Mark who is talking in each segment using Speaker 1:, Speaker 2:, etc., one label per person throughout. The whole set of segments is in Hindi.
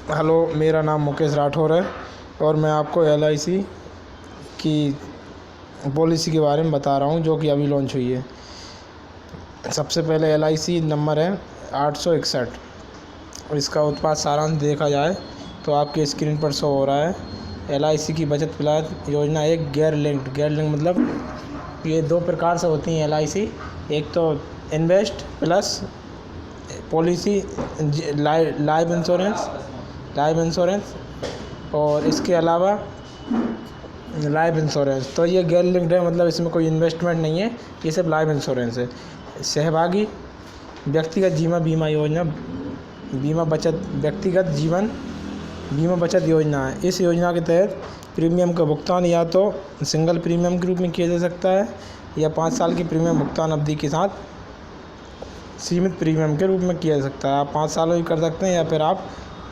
Speaker 1: हेलो, मेरा नाम मुकेश राठौर है और मैं आपको LIC की पॉलिसी के बारे में बता रहा हूँ जो कि अभी लॉन्च हुई है। सबसे पहले LIC नंबर है 861। इसका उत्पाद सारांश देखा जाए तो आपकी स्क्रीन पर शो हो रहा है। LIC की बचत प्लान योजना एक गैर लिंक्ड मतलब ये दो प्रकार से होती हैं LIC। एक तो invest plus policy life insurance और इसके अलावा लाइफ इंश्योरेंस। तो ये गैर लिंक्ड है, मतलब इसमें कोई इन्वेस्टमेंट नहीं है, ये सिर्फ लाइफ इंश्योरेंस है। सहभागी व्यक्तिगत जीवन बीमा योजना व्यक्तिगत जीवन बीमा बचत योजना है। इस योजना के तहत प्रीमियम का भुगतान या तो सिंगल प्रीमियम के रूप में किया जा सकता है या 5 साल की प्रीमियम भुगतान अवधि के साथ सीमित प्रीमियम के रूप में किया जा सकता है। आप 5 साल में भी कर सकते हैं या फिर आप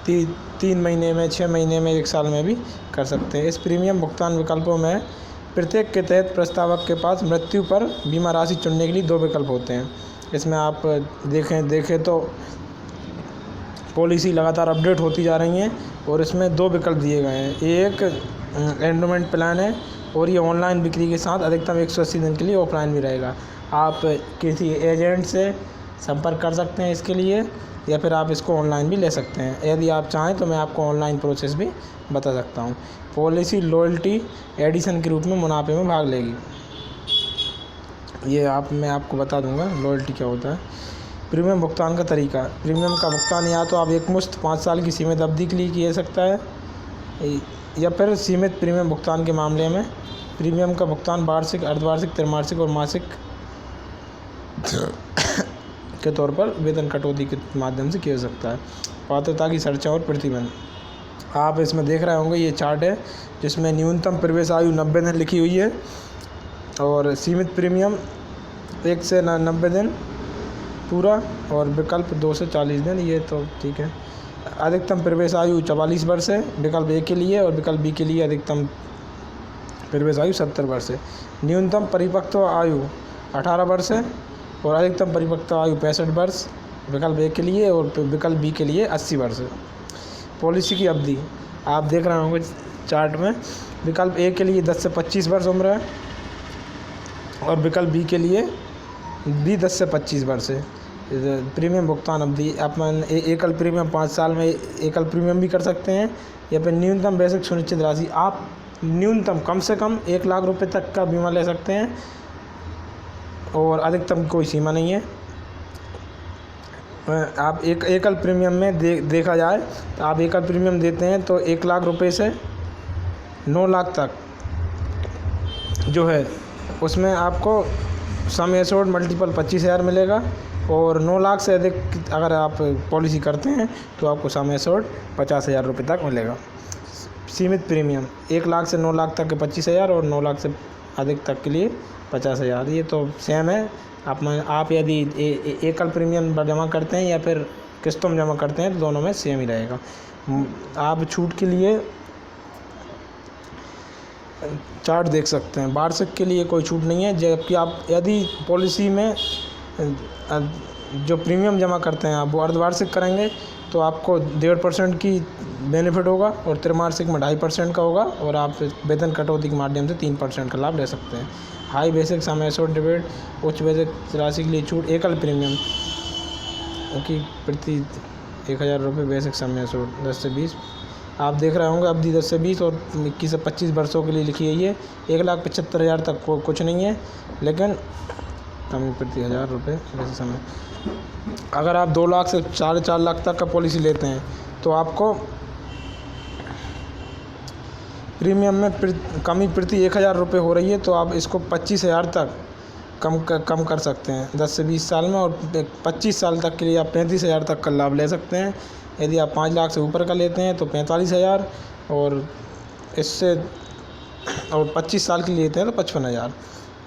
Speaker 1: 3 महीने में, 6 महीने में, 1 साल में भी कर सकते हैं। इस प्रीमियम भुगतान विकल्पों में प्रत्येक के तहत प्रस्तावक के पास मृत्यु पर बीमा राशि चुनने के लिए 2 विकल्प होते हैं। इसमें आप देखें तो पॉलिसी लगातार अपडेट होती जा रही हैं और इसमें 2 विकल्प दिए गए हैं। एक एंडोमेंट प्लान है और ये ऑनलाइन बिक्री के साथ अधिकतम 180 दिन के लिए ऑफलाइन भी रहेगा। आप किसी एजेंट से संपर्क कर सकते हैं इसके लिए या फिर आप इसको ऑनलाइन भी ले सकते हैं। यदि आप चाहें तो मैं आपको ऑनलाइन प्रोसेस भी बता सकता हूँ। पॉलिसी लॉयल्टी एडिशन के रूप में मुनाफे में भाग लेगी। मैं आपको बता दूंगा लॉयल्टी क्या होता है। प्रीमियम भुगतान का तरीका। प्रीमियम का भुगतान या तो आप एकमुश्त 5 साल की सीमित अवधि के लिए किया सकता है या फिर सीमित प्रीमियम भुगतान के मामले में प्रीमियम का भुगतान वार्षिक, अर्धवार्षिक, त्रैमासिक और मासिक के तौर पर वेतन कटौती के माध्यम से किया जा सकता है। पात्रता की शर्तें और प्रतिबंध। आप इसमें देख रहे होंगे, ये चार्ट है जिसमें न्यूनतम प्रवेश आयु 90 दिन लिखी हुई है और सीमित प्रीमियम 1 से 90 दिन पूरा और विकल्प 2 से 40 दिन, ये तो ठीक है। अधिकतम प्रवेश आयु 44 वर्ष है विकल्प A के लिए और विकल्प B के लिए अधिकतम प्रवेश आयु 70 वर्ष है। न्यूनतम परिपक्व आयु 18 वर्ष है और अधिकतम परिपक्व आयु 65 वर्ष विकल्प A के लिए और विकल्प B के लिए 80 वर्ष है। पॉलिसी की अवधि आप देख रहे होंगे चार्ट में, विकल्प A के लिए 10 से 25 वर्ष उम्र है और विकल्प B के लिए भी 10 से 25 वर्ष है। प्रीमियम भुगतान अवधि अपन एकल प्रीमियम 5 साल में एकल प्रीमियम भी कर सकते हैं या फिर न्यूनतम बेसिक सुनिश्चित राशि आप न्यूनतम कम से कम 1 लाख रुपये तक का बीमा ले सकते हैं और अधिकतम कोई सीमा नहीं है। आप एक एकल प्रीमियम में देखा जाए तो आप एकल प्रीमियम देते हैं तो 1 लाख रुपए से 9 लाख तक जो है उसमें आपको सम एश्योर्ड मल्टीपल 25,000 मिलेगा और 9 लाख से अधिक अगर आप पॉलिसी करते हैं तो आपको सम एश्योर्ड 50,000 रुपये तक मिलेगा। सीमित प्रीमियम 1 लाख से 9 लाख तक के 25,000 और 9 लाख से अधिक तक के लिए 50,000। ये तो सेम है। आप यदि एकल प्रीमियम जमा करते हैं या फिर किस्तों में जमा करते हैं तो दोनों में सेम ही रहेगा। आप छूट के लिए चार्ट देख सकते हैं। वार्षिक के लिए कोई छूट नहीं है, जबकि आप यदि पॉलिसी में जो प्रीमियम जमा करते हैं आप वो अर्धवार्षिक करेंगे तो आपको 1.5% की बेनिफिट होगा और त्रैमासिक में 2.5% का होगा और आप वेतन कटौती के माध्यम से 3% का लाभ ले सकते हैं। High basic sum assured dividend उच्च बेसिक राशि के लिए छूट एकल प्रीमियम की प्रति 1,000 रुपये बेसिक सम एश्योर्ड 10 से 20। आप देख रहे होंगे अवधि 10 से 20 और 21 से 25 वर्षों के लिए लिखी है। ये 1,75,000 तक कुछ नहीं है, लेकिन कमी प्रति 1,000 रुपये बेसिक समय। अगर आप 2 लाख से 4.5 लाख तक का पॉलिसी लेते हैं तो आपको प्रीमियम में कमी प्रति 1,000 रुपये हो रही है, तो आप इसको 25,000 तक कम कर सकते हैं 10 से 20 साल में और 25 साल तक के लिए आप 35,000 तक का लाभ ले सकते हैं। यदि आप 5 लाख से ऊपर का लेते हैं तो 45,000 और 25 साल के लिए लेते हैं तो 55,000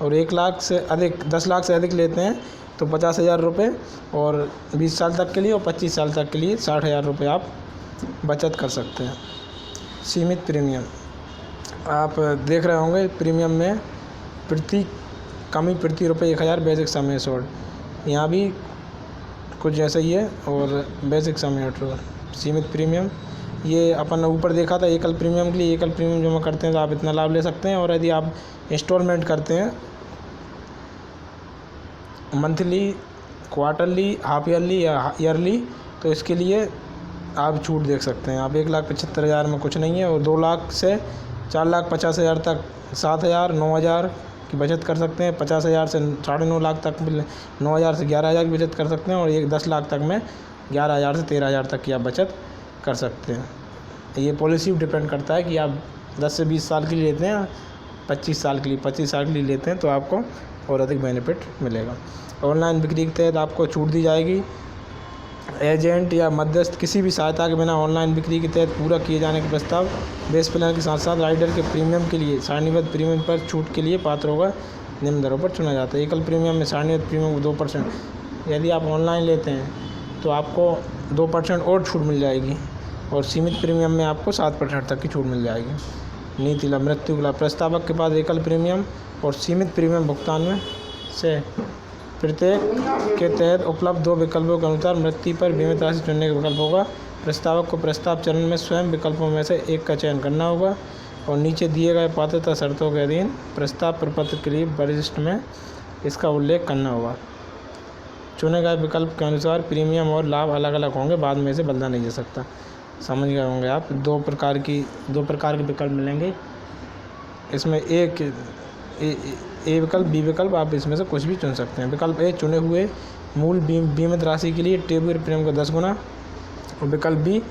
Speaker 1: और 1 लाख से अधिक 10 लाख से अधिक लेते हैं तो 50,000 रुपये और 20 साल तक के लिए और 25 साल तक के लिए 60,000 रुपये आप बचत कर सकते हैं। सीमित प्रीमियम आप देख रहे होंगे, प्रीमियम में प्रति रुपये 1,000 बेसिक सम एश्योर्ड यहाँ भी कुछ जैसा ही है और बेसिक सम एश्योर्ड सीमित प्रीमियम ये अपन ऊपर देखा था एकल प्रीमियम के लिए, एकल प्रीमियम जमा करते हैं तो आप इतना लाभ ले सकते हैं। और यदि आप इंस्टॉलमेंट करते हैं मंथली, क्वार्टरली, हाफ ईयरली या ईयरली, तो इसके लिए आप छूट देख सकते हैं। आप 1,75,000 में कुछ नहीं है, और 2 लाख से 4,50,000 तक 7,000 9,000 की बचत कर सकते हैं। 50,000 से 9.5 लाख तक 9,000 से 11,000 की बचत कर सकते हैं। और 10 लाख तक में 11,000 से 13,000 तक की आप बचत कर सकते हैं। ये पॉलिसी डिपेंड करता है कि आप 10 से 20 साल के लिए लेते हैं, 25 साल के लिए लेते हैं, तो आपको और अधिक बेनिफिट मिलेगा। ऑनलाइन बिक्री के तहत आपको छूट दी जाएगी। एजेंट या मध्यस्थ किसी भी सहायता के बिना ऑनलाइन बिक्री के तहत पूरा किए जाने के प्रस्ताव बेस प्लान के साथ साथ राइडर के प्रीमियम के लिए सारणीबद्ध प्रीमियम पर छूट के लिए पात्र होगा। निम्न दरों पर चुना जाता है। एकल प्रीमियम में सारणीबद्ध प्रीमियम को 2%, यदि आप ऑनलाइन लेते हैं तो आपको 2% और छूट मिल जाएगी। और सीमित प्रीमियम में आपको 7% तक की छूट मिल जाएगी। नीति लाभ, मृत्यु का लाभ, प्रस्तावक के पास एकल प्रीमियम और सीमित प्रीमियम भुगतान में से प्रत्येक के तहत उपलब्ध 2 विकल्पों के अनुसार मृत्यु पर बीमित राशि चुनने का विकल्प होगा। प्रस्तावक को प्रस्ताव चरण में स्वयं विकल्पों में से एक का चयन करना होगा और नीचे दिए गए पात्रता शर्तों के अधीन प्रस्ताव प्रपत्र के लिए वरिष्ठ में इसका उल्लेख करना होगा। चुने गए विकल्प के अनुसार प्रीमियम और लाभ अलग अलग होंगे, बाद में इसे बदला नहीं जा सकता। समझ गए होंगे आप। 2 प्रकार के विकल्प मिलेंगे। इसमें एक ए विकल्प, बी विकल्प, आप इसमें से कुछ भी चुन सकते हैं। विकल्प ए, चुने हुए मूल बीमित राशि के लिए टेबुलर प्रीमियम का 10 गुना। और विकल्प बी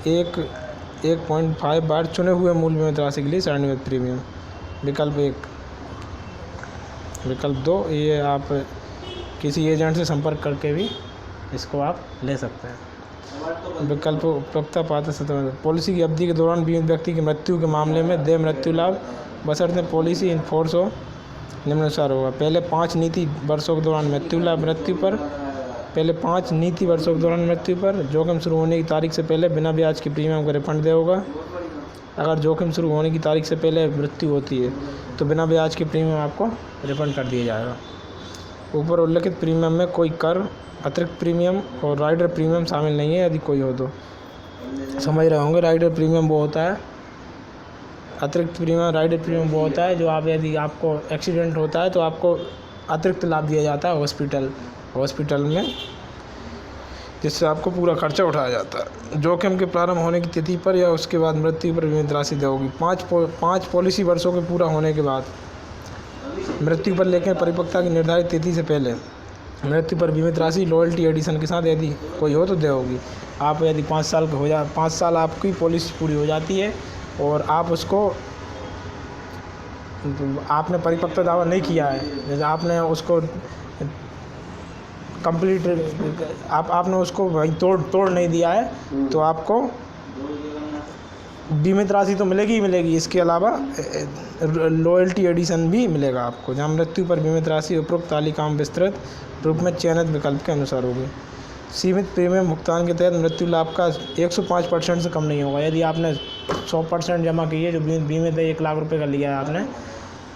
Speaker 1: 1.5 बार चुने हुए मूल बीमित राशि के लिए सारणीबद्ध प्रीमियम। विकल्प 1। विकल्प 2, ये आप किसी एजेंट से संपर्क करके भी इसको आप ले सकते हैं। विकल्प उपभोक्ता पात्र पॉलिसी की अवधि के दौरान बीमित व्यक्ति की मृत्यु के मामले में देय मृत्यु लाभ बशर्ते पॉलिसी इन फोर्स हो निम्नानुसार होगा। पहले 5 नीति वर्षों के दौरान मृत्यु पर जोखिम शुरू होने की तारीख से पहले बिना ब्याज के प्रीमियम का रिफंड दे होगा। अगर जोखिम शुरू होने की तारीख से पहले मृत्यु होती है तो बिना ब्याज के प्रीमियम आपको रिफंड कर दिया जाएगा। ऊपर उल्लिखित प्रीमियम में कोई कर, अतिरिक्त प्रीमियम और राइडर प्रीमियम शामिल नहीं है। यदि कोई हो तो समझ रहे होंगे। राइडर प्रीमियम वो होता है, अतिरिक्त प्रीमियम, राइडर प्रीमियम वो होता है जो आप, यदि आपको एक्सीडेंट होता है तो आपको अतिरिक्त लाभ दिया जाता है हॉस्पिटल में, जिससे आपको पूरा खर्चा उठाया जाता है। जोखिम के प्रारंभ होने की तिथि पर या उसके बाद मृत्यु पर बीमित राशि दी होगी। 5 पॉलिसी वर्षों के पूरा होने के बाद मृत्यु पर, लेकिन परिपक्वता की निर्धारित तिथि से पहले मृत्यु पर बीमित राशि लॉयल्टी एडिशन के साथ यदि कोई हो तो दे होगी। आप यदि 5 साल का 5 साल आपकी पॉलिसी पूरी हो जाती है और आप उसको, आपने परिपक्वता दावा नहीं किया है, जैसे आपने उसको कंप्लीट आपने उसको वही तोड़ नहीं दिया है, तो आपको बीमित राशि तो मिलेगी ही मिलेगी। इसके अलावा लॉयल्टी एडिशन भी मिलेगा आपको, जहाँ मृत्यु पर बीमित राशि उपरोक्त तालिका में विस्तृत रूप में चयनित विकल्प के अनुसार होगी। सीमित प्रीमियम भुगतान के तहत मृत्यु लाभ का 105% से कम नहीं होगा। यदि आपने 100% जमा की है, जो बीमित 1 लाख रुपए का लिया है आपने,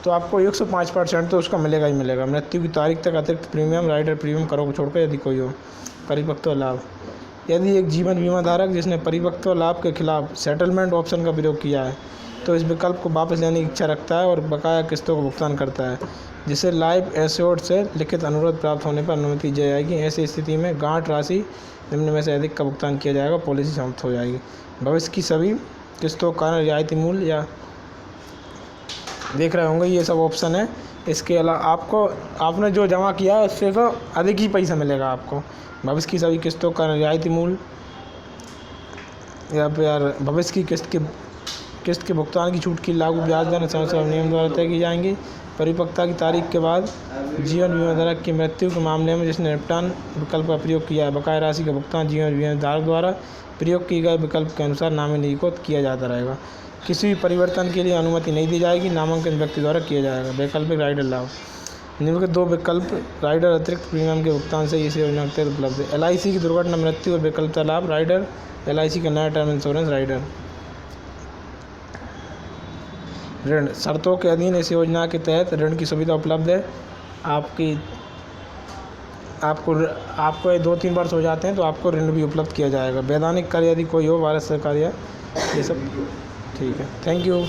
Speaker 1: तो आपको 105% तो उसका मिलेगा ही मिलेगा। मृत्यु की तारीख तक अतिरिक्त प्रीमियम, राइडर प्रीमियम करों को छोड़कर यदि कोई हो। परिपक्वता लाभ, यदि एक जीवन बीमा धारक जिसने परिपक्वता लाभ के खिलाफ सेटलमेंट ऑप्शन का प्रयोग किया है तो इस विकल्प को वापस लेने की इच्छा रखता है और बकाया किस्तों को भुगतान करता है, जिसे लाइफ एश्योर्ड से लिखित अनुरोध प्राप्त होने पर अनुमति दी जाएगी। ऐसी स्थिति में गांठ राशि निम्न में से अधिक का भुगतान किया जाएगा, पॉलिसी समाप्त हो जाएगी। भविष्य की सभी किस्तों का रियायती मूल्य या देख रहे होंगे, ये सब ऑप्शन है। इसके अलावा आपने जो जमा किया है उससे तो अधिक ही पैसा मिलेगा आपको। भविष्य की सभी किस्तों का रियायती मूल्य या फिर भविष्य की किस्त के भुगतान की छूट की लागू ब्याज दर संरचना नियम द्वारा तय की जाएंगी। परिपक्वता की तारीख के बाद जीवन बीमा धारक की मृत्यु के मामले में जिसने निपटान विकल्प का प्रयोग किया है, बकाया राशि का भुगतान जीवन बीमा धारक द्वारा प्रयोग किए गए विकल्प के अनुसार नामिनी को किया जाता रहेगा। किसी भी परिवर्तन के लिए अनुमति नहीं दी जाएगी, नामांकन व्यक्ति द्वारा किया जाएगा। वैकल्पिक राइडर लाभ, निम्न के 2 विकल्प राइडर अतिरिक्त प्रीमियम के भुगतान से इस योजना के तहत उपलब्ध है। LIC की दुर्घटना मृत्यु और वैकल्पिक लाभ राइडर, LIC का नया टर्म इंश्योरेंस राइडर। ऋण शर्तों के अधीन इस योजना के तहत ऋण की सुविधा उपलब्ध है। आपकी आपको ये 2-3 वर्ष हो जाते हैं तो आपको ऋण भी उपलब्ध किया जाएगा। वैधानिक कार्य यदि कोई हो, भारत सरकार या ये सब। ठीक है, थैंक यू।